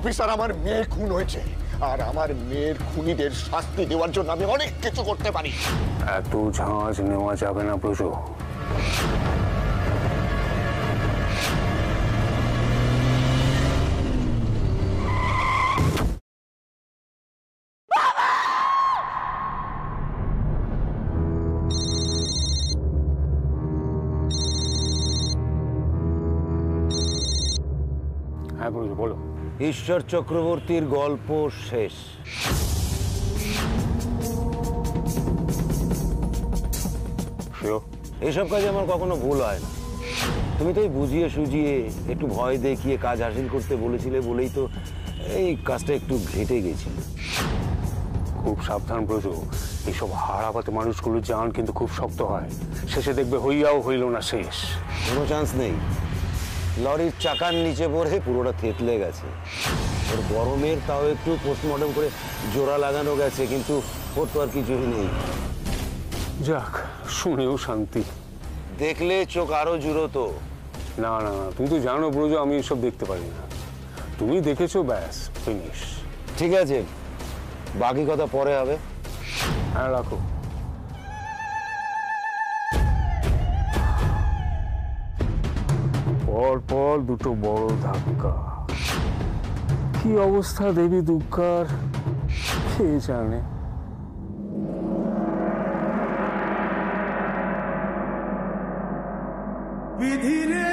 Officer, আমার মেয়ে খুন হয়েছে, আর আমার মেয়ের খুনিদের শাস্তি দেওয়ার জন্য আমি অনেক কিছু করতে পারি। এত ঝাঁজ নেওয়া যাবে না প্রজো। হ্যাঁ প্রজো, বলো। ঈশ্বর চক্রবর্তীর গল্প শেষ। এসব কাজে আমার কখনো ভুল হয় না। তুমি তো বুঝিয়ে সুঝিয়ে একটু ভয় দেখিয়ে কাজ হাসিল করতে বলেছিলে বলেই তো এই কাজটা একটু ঘেটে গেছিল। খুব সাবধান প্রজো, এইসব হারাপাতে মানুষগুলো জান কিন্তু খুব শক্ত হয়, শেষে দেখবে হইয়াও হইল না শেষ। কোনো চান্স নেই। লরির চাকার নিচে পড়ে পুরোটা থেতলে গেছে। ওর গরমের তাও একটু পোস্টমর্টম করে জোড়া লাগানো গেছে, কিন্তু ওর তো আর কিছুই নেই। যাক, শুনেও শান্তি। দেখলে চোখ আরো জুড়োতো। না না, তুমি তো জানো প্রজো আমি এসব দেখতে পারি না। তুমি দেখেছো, ব্যাস ফিনিশ। ঠিক আছে, বাকি কথা পরে হবে। হ্যাঁ, রাখো। পর পর দুটো বড় ধাক্কা। কি অবস্থা দেবী দুর্গার কে জানে। বিধিরে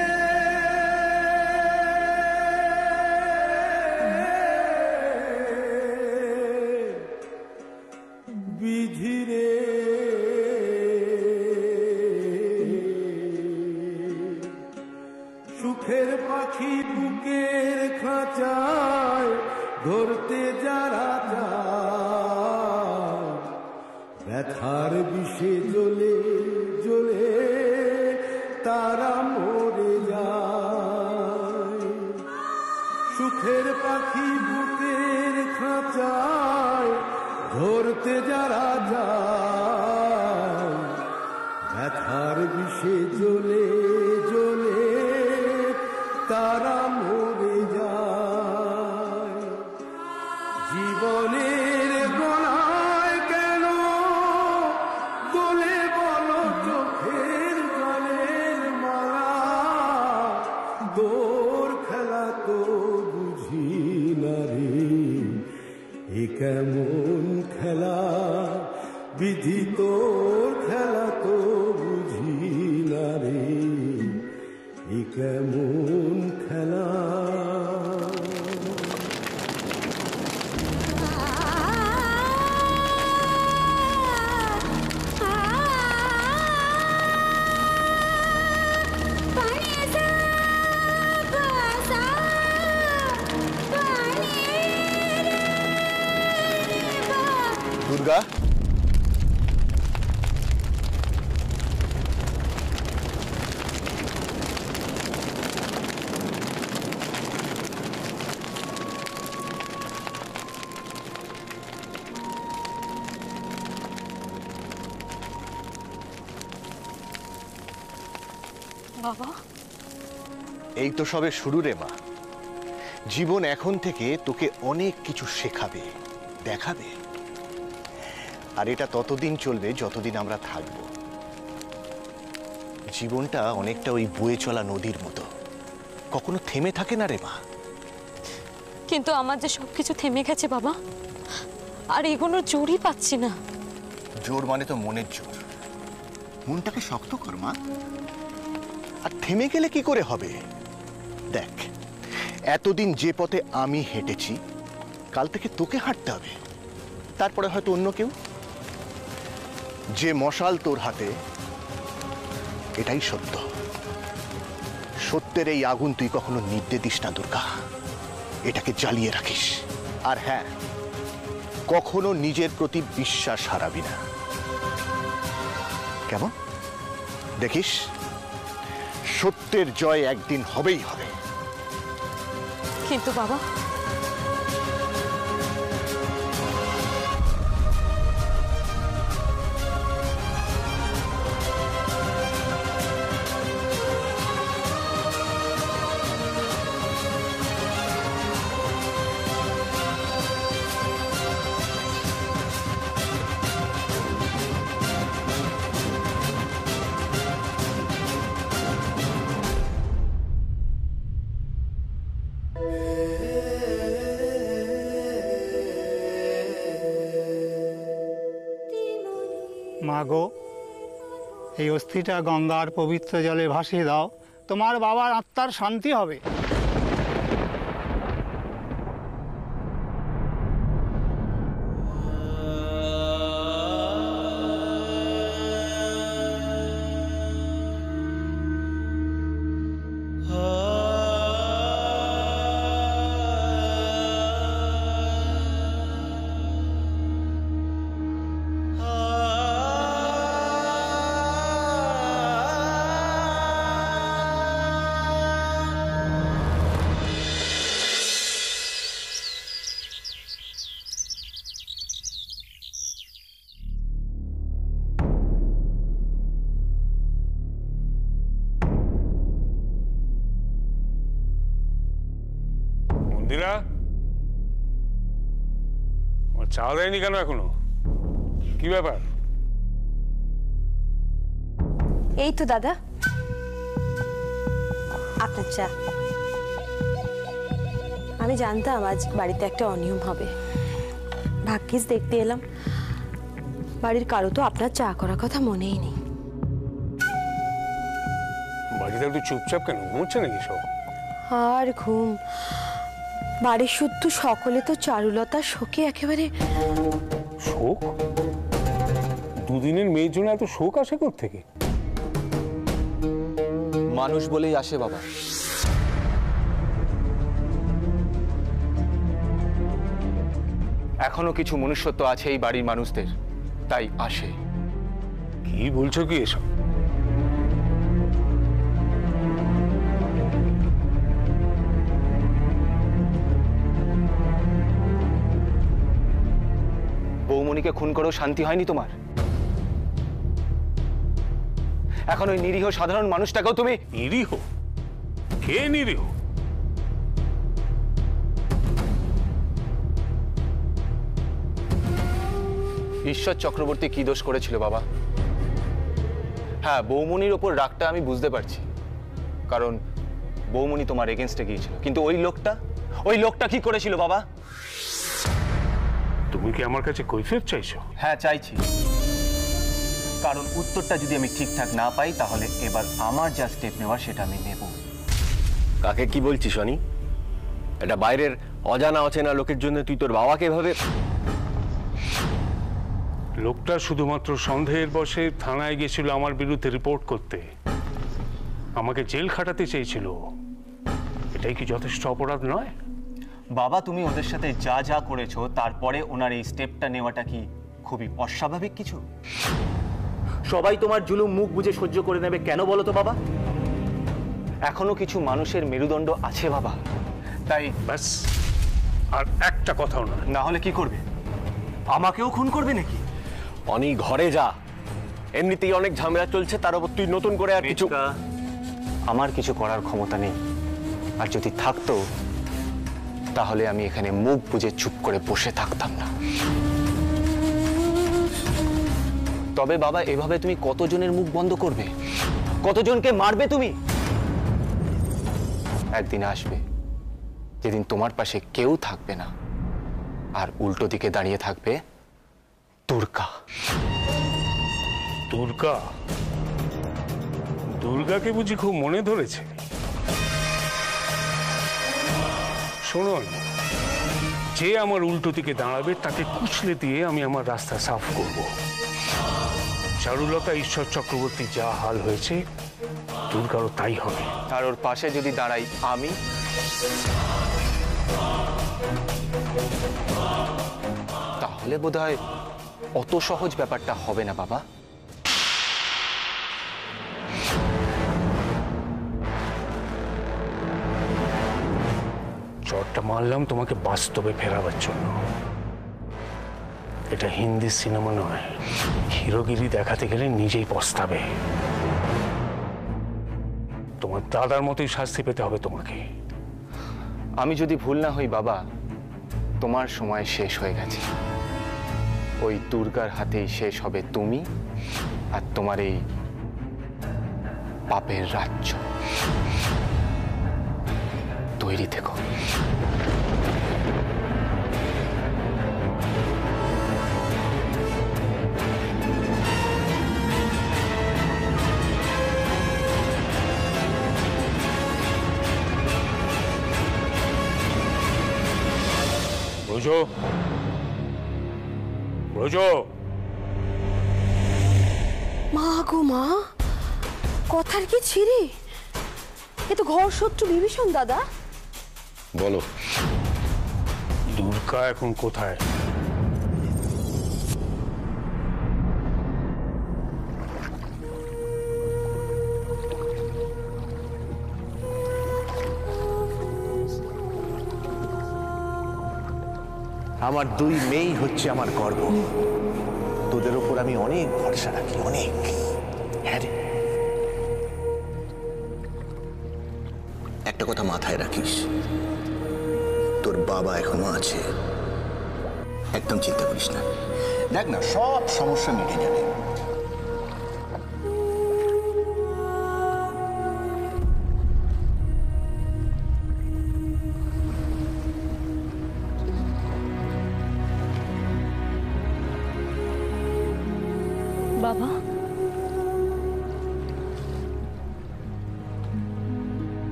বিধিরে সুখের পাখি বুকের খাঁচায় ধরতে যারা যায়, ব্যথার বিষে জ্বলে জ্বলে তারা মরে যায়। সুখের পাখি বুকের খাঁচায় ধরতে যারা যায়, ব্যথার বিষে জ্বলে জ্বলে তারা মরে যায়। জীবনের গলায় কেন দোলে বলো চোখের জলের মালা, তোর খেলা তো বুঝি না রে, এ কেমন খেলা বিধি, তোর খেলা তো বুঝি না রে, এ কেমন খেলা। দুর্গা, বাবা, এই তো সবে শুরু রে মা। জীবন এখন থেকে তোকে অনেক কিছু শেখাবে, দেখাবে, আর এটা ততদিন চলবে যতদিন আমরা থাকব। জীবনটা অনেকটা ওই বয়ে চলা নদীর মতো, কখনো থেমে থাকে না রে মা। কিন্তু আমার যে সবকিছু থেমে গেছে বাবা, আর এগোনোর জোরই পাচ্ছি না। জোর মানে তো মনের জোর। মনটাকে শক্ত কর মা। আর থেমে গেলে কি করে হবে? দেখ, এতদিন যে পথে আমি হেঁটেছি, কাল থেকে তোকে হাঁটতে হবে, তারপরে হয়তো অন্য কেউ। যে মশাল তোর হাতে, এটাই সত্য। সত্যের এই আগুন তুই কখনো নিভতে দিস না দুর্গা, এটাকে জ্বালিয়ে রাখিস। আর হ্যাঁ, কখনো নিজের প্রতি বিশ্বাস হারাবি না, কেমন? দেখিস, সত্যের জয় একদিন হবেই হবে। কিন্তু বাবা, মা গো, এই অস্থিটা গঙ্গার পবিত্র জলে ভাসিয়ে দাও, তোমার বাবার আত্মার শান্তি হবে। মন্দিরা, আমার চা দেয়নি কেন এখনো? কি ব্যাপার? এই তো দাদা আপনার চা। আমি জানতাম আজ বাড়িতে একটা অনিয়ম হবে, ভাগ্যিস দেখতে এলাম। বাড়ির কারো তো আপনার চা করার কথা মনেই নেই। বাড়িতে একটু চুপচাপ কেন? ঘুমোচ্ছে নাকি সব? আর ঘুম, বাড়ির শুদ্ধ সকলে তো চারুলতার শোকে একেবারে। শোক? দুদিনের মেয়ের জন্য এত শোক আসে কোত্থেকে? মানুষ বলেই আসে বাবা। এখনো কিছু মনুষ্যত্ব আছে এই বাড়ির মানুষদের, তাই আসে। কি বলছো কি এসব? বৌমণিকে খুন করেও শান্তি হয়নি তোমার? এখন ওই নিরীহ সাধারণ মানুষটাকেও তুমি... নিরীহ? কে নিরীহ? ঈশ্বর চক্রবর্তী কি দোষ করেছিল বাবা? হ্যাঁ, বৌমণির ওপর রাগটা আমি বুঝতে পারছি, কারণ বৌমণি তোমার এগেনস্টে গিয়েছিল, কিন্তু ওই লোকটা কি করেছিল বাবা? তুমি কি আমার কাছে কৈফিয়ত চাইছো? হ্যাঁ, চাইছি, কারণ উত্তরটা যদি আমি ঠিকঠাক না পাই তাহলে এবার আমার যা স্টেপ নেওয়ার সেটা আমি নেব। কাকে কি বলছিস শনি? এটা বাইরের অজানা অচেনা লোকের জন্য তুই তোর বাবাকে এভাবে... লোকটা শুধুমাত্র সন্দেহের বশে থানায় গেছিল আমার বিরুদ্ধে রিপোর্ট করতে, আমাকে জেল খাটাতে চেয়েছিল। এটাই কি যথেষ্ট অপরাধ নয়? বাবা, তুমি ওদের সাথে যা যা করেছো তারপরে ওনার এই স্টেপটা নেওয়াটা কি খুবই অস্বাভাবিক কিছু? সবাই তোমার জুলুম মুখ বুজে সহ্য করে নেবে কেন বলো তো বাবা? এখনো কিছু মানুষের মেরুদণ্ড আছে বাবা, তাই... ব্যাস, আর একটা কথাও না। না হলে কি করবে? আমাকেও খুন করবে নাকি? অনি ঘরে যা, এমনিতেই অনেক ঝামেলা চলছে, তার উপর তুই নতুন করে আর কিছু... আমার কিছু করার ক্ষমতা নেই, আর যদি থাকতো তাহলে আমি এখানে মুখ বুজে চুপ করে বসে থাকতাম না। তবে বাবা, এভাবে তুমি কতজনের মুখ বন্ধ করবে? কতজনকে মারবে তুমি? একদিন আসবে যেদিন তোমার পাশে কেউ থাকবে না, আর উল্টো দিকে দাঁড়িয়ে থাকবে দুর্গা। দুর্গা? দুর্গাকে বুঝি খুব মনে ধরেছে? শুনুন, যে আমার উল্টো দিকে দাঁড়াবে তাকে কুচলে দিয়ে আমি আমার রাস্তা সাফ করব। চারুলতা ঈশ্বর চক্রবর্তী যা হাল হয়েছে, দুর্গারও তাই হবে। আর ওর পাশে যদি দাঁড়াই আমি, তাহলে বোধহয় অত সহজ ব্যাপারটা হবে না বাবা। চটটা মারলাম তোমাকে বাস্তবে ফেরাবার জন্য। এটা হিন্দি সিনেমা নয়, হিরোগিরি দেখাতে গেলে নিজেই পস্তাবে। তোমার দাদার মতোই শাস্তি পেতে হবে তোমাকে। আমি যদি ভুল না হই বাবা, তোমার সময় শেষ হয়ে গেছে। ওই দুর্গার হাতেই শেষ হবে তুমি আর তোমার এই পাপের রাজ্য। তৈরি থেকো। রোজো, রোজো, মা গো মা, কথার কি ছিরি? এ তো ঘর শত্রু বিভীষণ দাদা। বলো, দুর্গা এখন কোথায়? আমার দুই মেয়েই হচ্ছে আমার গর্ব। তোদের ওপর আমি অনেক ভরসা রাখি, অনেক। হ্যাঁ রে, একটা কথা মাথায় রাখিস, তোর বাবা এখনো আছে, একদম চিন্তা করিস না। দেখ না, সব সমস্যা মিটে যাবে। বাবা,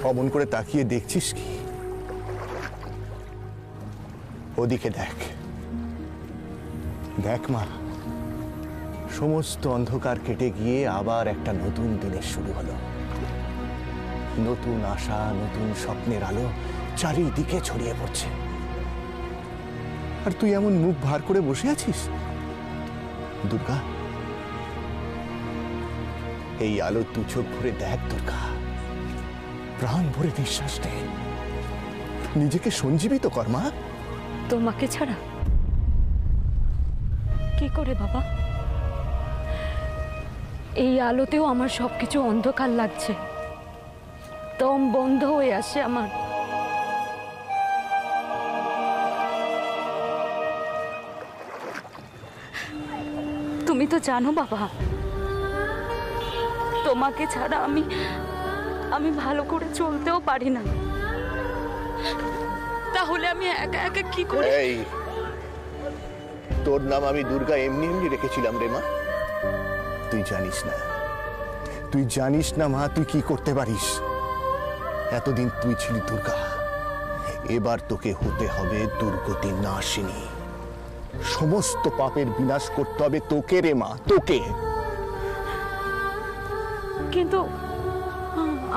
অমন করে তাকিয়ে দেখছিস কি? ওদিকে দেখ, দেখ মা, সমস্ত অন্ধকার কেটে গিয়ে আবার একটা নতুন দিনের শুরু হলো। নতুন আশা, নতুন স্বপ্নের আলো চারিদিকে ছড়িয়ে পড়ছে। আর তুই এমন মুখ ভার করে বসে আছিস? দুর্গা, এই আলো তুই চোখ ভরে দেখ দুর্গা, প্রাণ ভরে নিঃশ্বাস নে, নিজেকে সঞ্জীবিত কর মা। তোমাকে ছাড়া কি করে বাবা? এই আলোতেও আমার সবকিছু অন্ধকার লাগছে, দম বন্ধ হয়ে আসে আমার। তুমি তো জানো বাবা, তোমাকে ছাড়া আমি ভালো করে চলতেও পারি না। তাহলে আমি একা একা কি করে? এই, তোর নাম আমি দুর্গা এমনি এমনি রেখেছিলাম রে মা। তুই জানিস না, তুই জানিস না মা, তুই কি করতে পারিস। এতদিন তুই ছিলি দুর্গা, এবার তোকে হতে হবে দুর্গতি নাশিনী। সমস্ত পাপের বিনাশ করতে হবে তোকে রে মা, তোকে। কিন্তু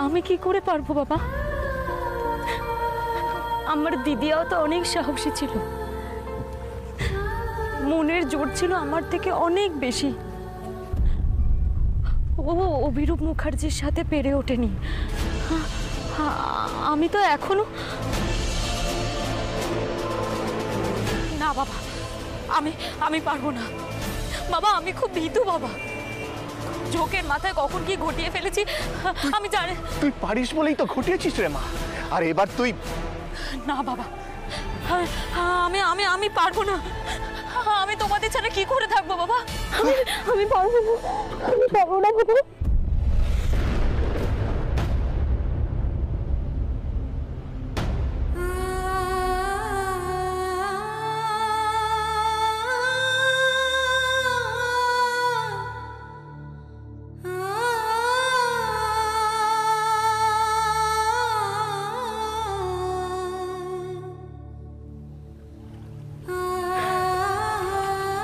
আমি কি করে পারবো বাবা? আমার দিদিও তো অনেক সাহসী ছিল, মনের জোর ছিল আমার থেকে অনেক বেশি। ও অভিরূপ মুখার্জির সাথে পেরে ওঠেনি। আমি তো এখনো না বাবা, আমি পারবো না বাবা। আমি খুব ভীতু বাবা, ঝোঁকের মাথায় কখন কি ঘটিয়ে ফেলেছি আমি জানি। তুই পারিস বলেই তো ঘটিয়েছিস রে মা। আর এবার তুই না বাবা, আমি পারবো না। আমি তোমাদের ছাড়া কি করে থাকবো বাবা? আমি পারবো না, আমি পারবো না বাবা।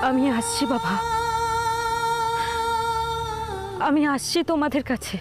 আমি আসছি বাবা, আমি আসছি তোমাদের কাছে।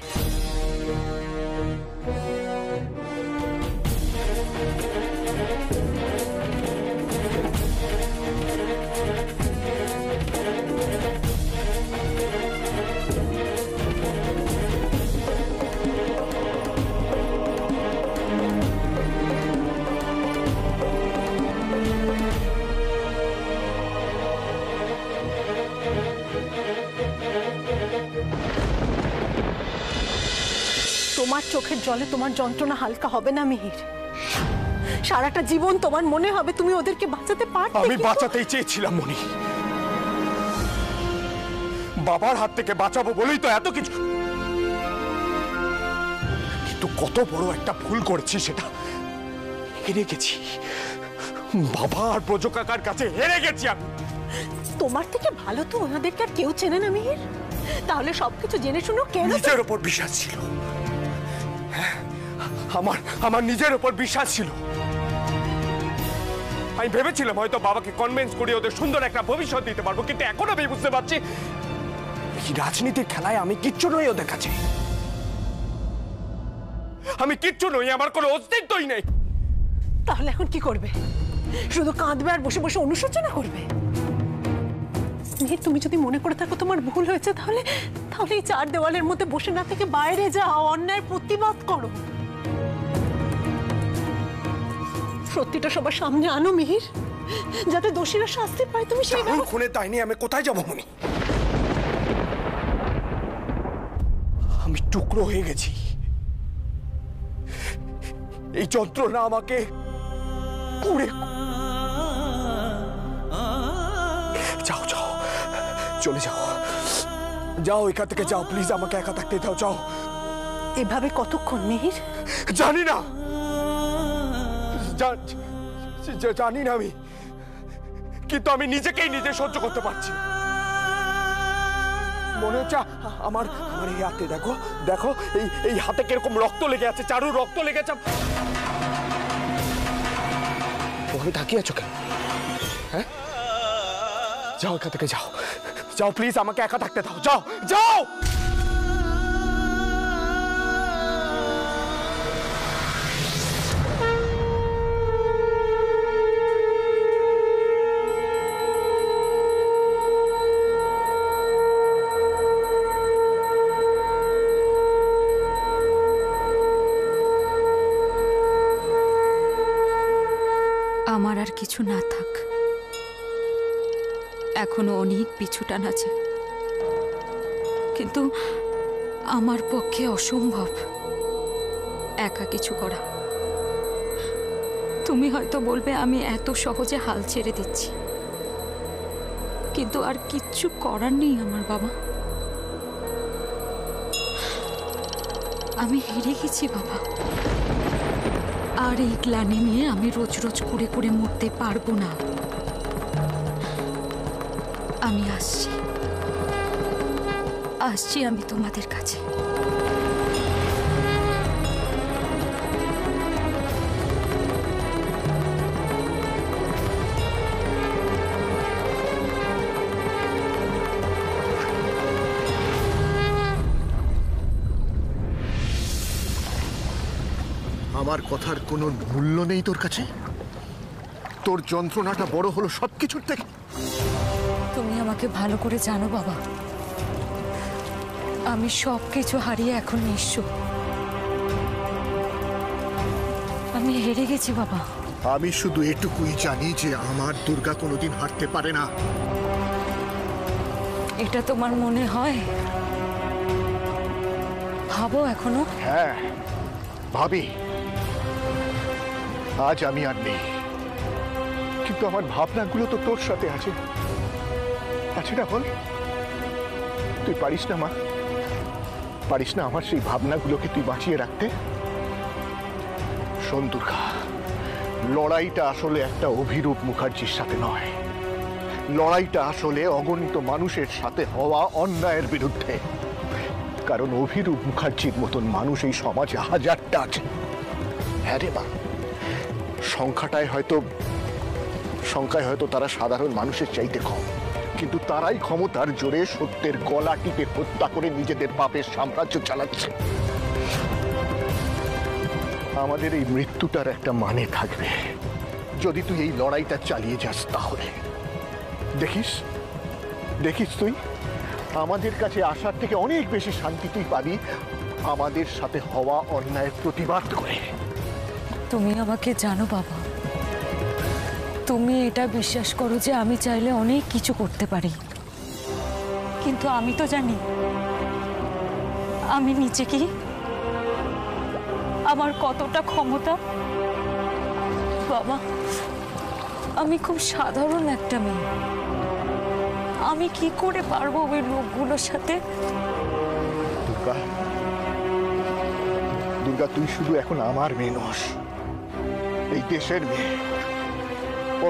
তোমার চোখের জলে তোমার যন্ত্রণা হালকা হবে না মিহির। সারাটা জীবন তোমার মনে হবে তুমি ওদেরকে বাঁচাতে পারতে। আমি বাঁচাতেই চেয়েছিলাম মনি, বাবার হাত থেকে বাঁচাবো বলেই তো এত কিছু। কিন্তু কত বড় একটা ভুল করেছি, সেটা হেরে গেছি। বাবা আর ব্রজ কাকার কাছে হেরে গেছি আমি। তোমার থেকে ভালো তো ওনাদেরকে আর কেউ চেনে না মিহির। তাহলে সবকিছু জেনে শুনো কেন? নিজের উপর বিশ্বাস ছিল, আমার নিজের উপর বিশ্বাস ছিল। আমি ভেবেছিলাম হয়তো বাবাকে কনভিন্স করে ওদের সুন্দর একটা ভবিষ্যৎ দিতে পারবো, কিন্তু এখন আমি বুঝতে পারছি এই রাজনীতির খেলায় আমি কিচ্ছু নই ওদের কাছে। আমি কিচ্ছু নই, আমার কোনো অস্তিত্বই নেই। তাহলে এখন কি করবে? শুধু কাঁদবে আর বসে বসে অনুশোচনা করবে? তুমি যদি মনে করে থাকো তোমার ভুল হয়েছে, তাহলে এই চার দেওয়ালের মধ্যে বসে না থেকে বাইরে যাও, অন্যায়ের প্রতিবাদ করো, সত্যিটা সবার সামনে আনো মিহির, যাতে দোষীরা শাস্তি পায়। তুমি সেই খুনে তাই নিয়ে আমি কোথায় যাবো মনি? আমি টুকরো হয়ে গেছি। এই যন্ত্রণা আমাকে পুড়ে। যাও যাও, চলে যাও, যাও এখান থেকে যাও, প্লিজ আমাকে একা থাকতে দাও, যাও। এভাবে কতক্ষণ মিহির? জানি না, জানি না আমি, কিন্তু আমি নিজেকেই নিজে সহ্য করতে পারছি না। মনে হচ্ছে আমার এই হাতে দেখো, দেখো এই হাতে কিরকম রক্ত লেগে আছে, চারু রক্ত লেগেছে। ওখানে তাকিয়ে আছো কেন? হ্যাঁ, যাও এখান থেকে, যাও যাও, প্লিজ আমাকে একা থাকতে দাও, যাও যাও। আমার আর কিছু না থাক, এখনো অনেক পিছু টান আছে, কিন্তু আমার পক্ষে অসম্ভব একা কিছু করা। তুমি হয়তো বলবে আমি এত সহজে হাল ছেড়ে দিচ্ছি, কিন্তু আর কিচ্ছু করার নেই আমার বাবা। আমি হেরে গেছি বাবা, আর এই গ্লানি নিয়ে আমি রোজ রোজ করে করে মরতে পারবো না। আমি আসছি আমি তোমাদের কাছে। আমার কথার কোনো মূল্য নেই তোর কাছে? তোর যন্ত্রণাটা বড় হলো সবকিছুর থেকে। তুমি আমাকে ভালো করে জানো বাবা, আমি সবকিছু হারিয়ে এখন নিঃস্ব। আমি হেরে গেছি বাবা। আমি শুধু এটুকুই জানি যে আমার দুর্গা কোনোদিন হারতে পারে না। এটা তোমার মনে হয়? ভাবো এখনো? হ্যাঁ ভাবি, আজ আমি আর নেই, কিন্তু আমার ভাবনাগুলো তো তোর সাথে আছে, আছে না? বল, তুই পারিস না মা? পারিস না আমার সেই ভাবনাগুলোকে তুই বাঁচিয়ে রাখতে? শোন দুর্গা, লড়াইটা আসলে একটা অভিরূপ মুখার্জির সাথে নয়, লড়াইটা আসলে অগণিত মানুষের সাথে হওয়া অন্যায়ের বিরুদ্ধে। কারণ অভিরূপ মুখার্জির মতন মানুষ এই সমাজে হাজারটা আছে। হ্যাঁ রে মা, সংখ্যায় হয়তো তারা সাধারণ মানুষের চাইতে কম, কিন্তু তারাই ক্ষমতার জোরে সত্যের গলা টিপে হত্যা করে নিজেদের পাপের সাম্রাজ্য চালাচ্ছে। আমাদের এই মৃত্যুটার একটা মানে থাকবে যদি তুই এই লড়াইটা চালিয়ে যাস। তাহলে দেখিস তুই আমাদের কাছে আসার থেকে অনেক বেশি শান্তি তুই পাবি আমাদের সাথে হওয়া অন্যায়ের প্রতিবাদ করে। তুমি আমাকে জানো বাবা, তুমি এটা বিশ্বাস করো যে আমি চাইলে অনেক কিছু করতে পারি, কিন্তু আমি তো জানি আমি নিচে কি, আমার কতটা ক্ষমতা। বাবা, আমি খুব সাধারণ একটা মেয়ে, আমি কি করে পারবো ওই লোকগুলোর সাথে? দুর্গা, তুই শুধু এখন আমার মেয়ে নস, এই দেশের মেয়ে।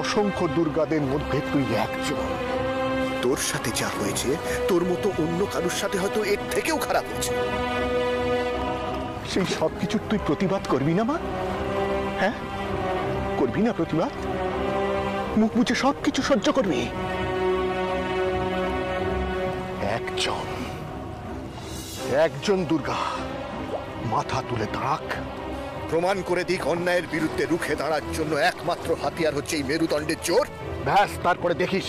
অসংখ্য দুর্গাদের মধ্যে তুই একজন। তোর সাথে যা হয়েছে তোর মতো অন্য কারোর সাথে হয়তো এর থেকেও খারাপ হয়েছে। সেই সব কিছুর তুই প্রতিবাদ করবি না মা? হ্যাঁ, করবি না প্রতিবাদ? মুখ বুঝে সবকিছু সহ্য করবি। একজন দুর্গা মাথা তুলে দাঁড়াক, প্রমাণ করে দিক অন্যায়ের বিরুদ্ধে রুখে দাঁড়ার জন্য একমাত্র হাতিয়ার হচ্ছে এই মেরুদণ্ডের জোর। ব্যাস, তারপরে দেখিস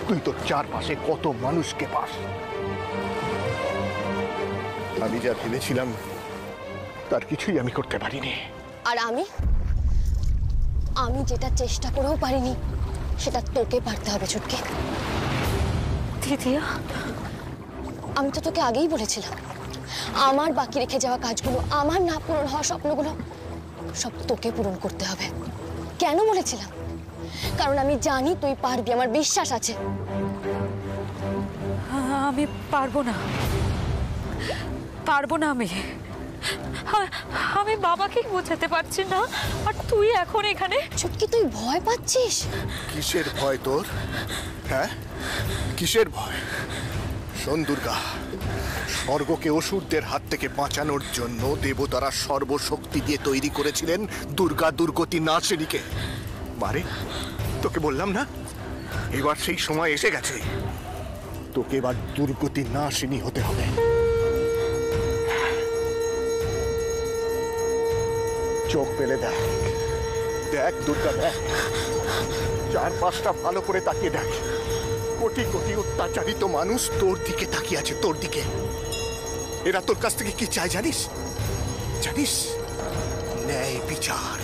তুই তোর চারপাশে কত মানুষকে পাস। আমি যা ভেবেছিলাম তার কিছুই আমি করতে পারিনি। আর আমি যেটা চেষ্টা করেও পারিনি সেটা তোকে পারতে হবে ছুটকি। দিদিয়া, আমি তো তোকে আগেই বলেছিলাম আমার বাকি রেখে যাওয়া কাজগুলো, আমার না পূরণ হওয়া স্বপ্নগুলো সব তোকে পূরণ করতে হবে। কেন বলেছিলাম? কারণ আমি জানি তুই পারবি, আমার বিশ্বাস আছে। আমি পারবো না, আমি বাবাকেই বোঝাতে পারছি না। আর তুই এখন এখানে? ছুটকি, তুই ভয় পাচ্ছিস? কিসের ভয় তোর? হ্যাঁ, কিসের ভয়? শোন দুর্গা, স্বর্গকে অসুরদের হাত থেকে বাঁচানোর জন্য দেবতারা সর্বশক্তি দিয়ে তৈরি করেছিলেন দুর্গা দুর্গতি নাশিনীকে। মারে, তোকে বললাম না, এবার সেই সময় এসে গেছে। তোকে এবার দুর্গতি নাশিনী হতে হবে। চোখ পেলে দেখ, দেখ দুর্গা, দেখ চারপাশটা ভালো করে তাকিয়ে দেখ। কোটি কোটি অত্যাচারিত মানুষ তোর দিকে তাকিয়ে আছে, তোর দিকে। এরা তোর কাছ থেকে কি চায় জানিস? জানিস? ন্যায় বিচার,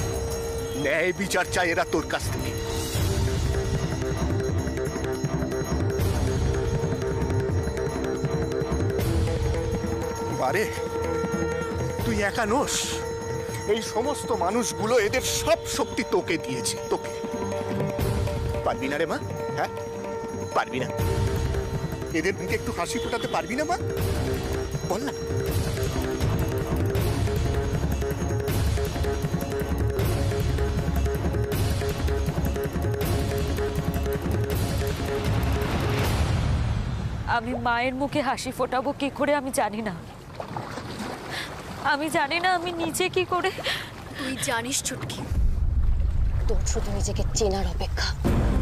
ন্যায় বিচার চায় এরা তোর কাছ থেকে। বারে, তুই একা নোস। এই সমস্ত মানুষগুলো এদের সব শক্তি তোকে দিয়েছে, তোকে। পারবি না রে মা? হ্যাঁ, পারবি না? এদের মুখে একটু হাসি ফোটাতে পারবি না মা? বল না। আমি মায়ের মুখে হাসি ফোটাবো কি করে আমি জানি না। আমি জানি না আমি নিজে কি করে। তুই জানিস ছুটকি, তোর শুধু নিজেকে চেনার অপেক্ষা।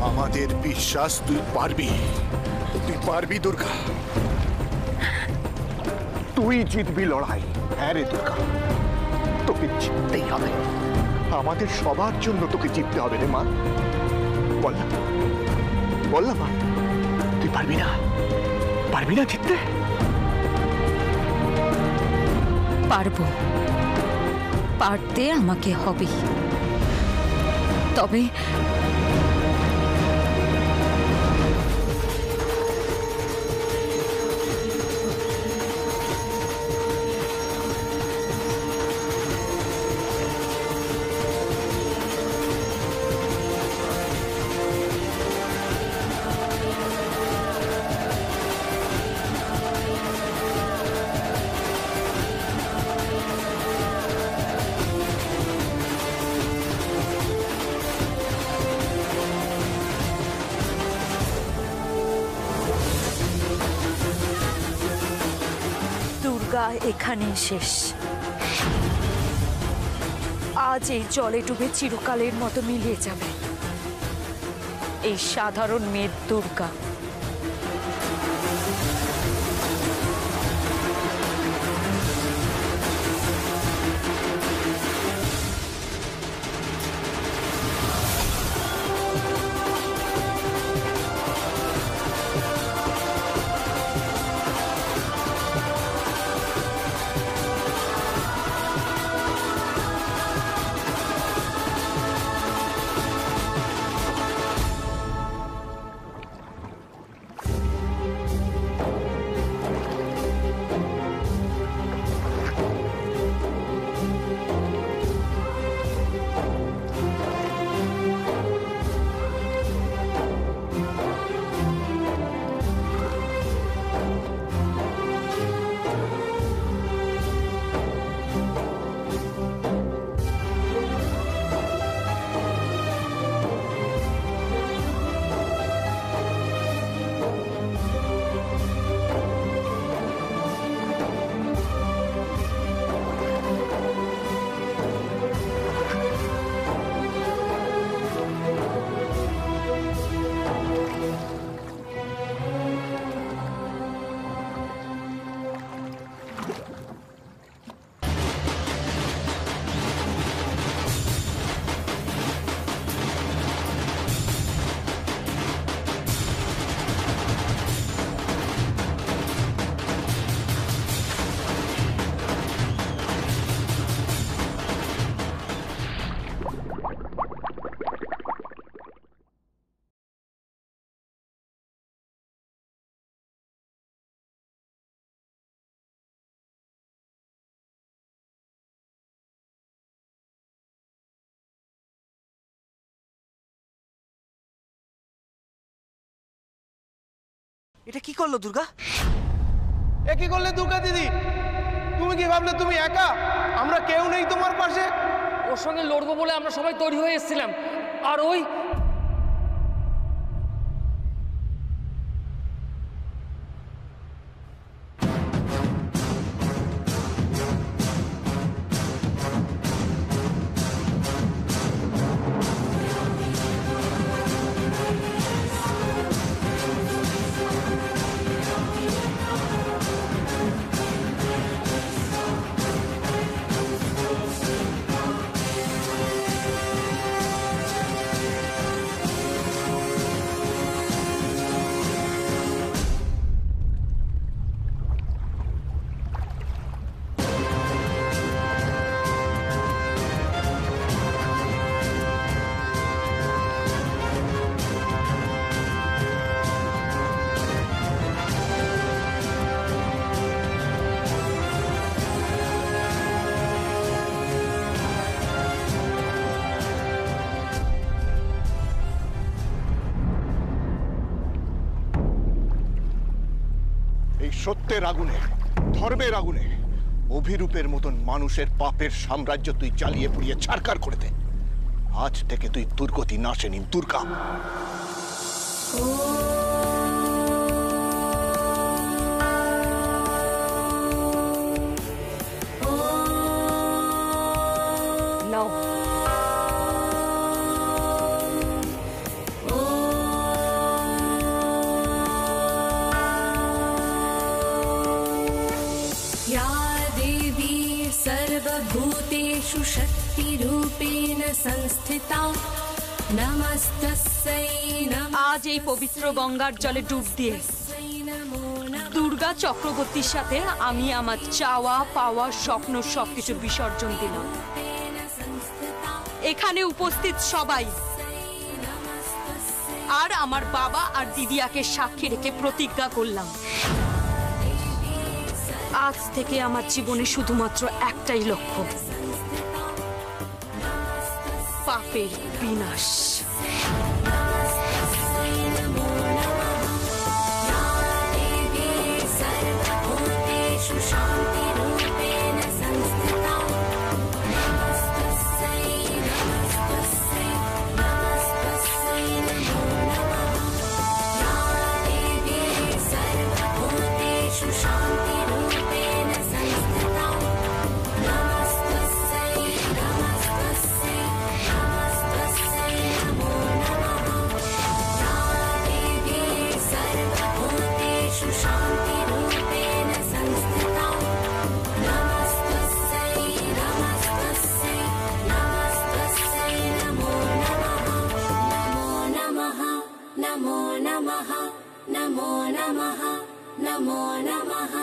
আমাদের বিশ্বাস তুই পারবি, তুই পারবি দুর্গা। তুই জিতবি লড়াই। হ্যাঁ রে দুর্গা, তোকে জিততেই হবে। আমাদের সবার জন্য তোকে জিততে হবে রে মা। বল না, বল না মা, তুই পারবি না? পারবি না জিততে? পারবো, পারতে আমাকে হবে। তবে দুর্গা এখানেই শেষ। আজ এই জলে ডুবে চিরকালের মতো মিলিয়ে যাবে এই সাধারণ মেয়ে দুর্গা। এটা কি করলো দুর্গা? এ কি করলে দুর্গা দিদি? তুমি কি ভাবলে তুমি একা? আমরা কেউ নেই তোমার পাশে। ওর সঙ্গে লড়বো বলে আমরা সবাই তৈরি হয়ে এসেছিলাম, আর ওই সত্যের আগুনে, ধর্মের আগুনে অভিরূপের মতন মানুষের পাপের সাম্রাজ্য তুই জ্বালিয়ে পুড়িয়ে ছারকার করে দে। আজ থেকে তুই দুর্গতি নাশেনি দুর্গা। सर्वभूतेषु शक्तिरूपेण संस्थिता नमस्तस्यै नमः। আজ এই পবিত্র গঙ্গার জলে ডুব দিয়ে দুর্গা চক্রবর্তীর সাথে আমি আমার চাওয়া পাওয়া স্বপ্ন সবকিছু বিসর্জন দিলাম। এখানে উপস্থিত সবাই আর আমার বাবা আর দিদিয়াকে সাক্ষী রেখে প্রতিজ্ঞা করলাম, আজ থেকে আমার জীবনে শুধুমাত্র একটাই লক্ষ্য, পাপের বিনাশ। नमो नमः नमो नमः नमो नमः।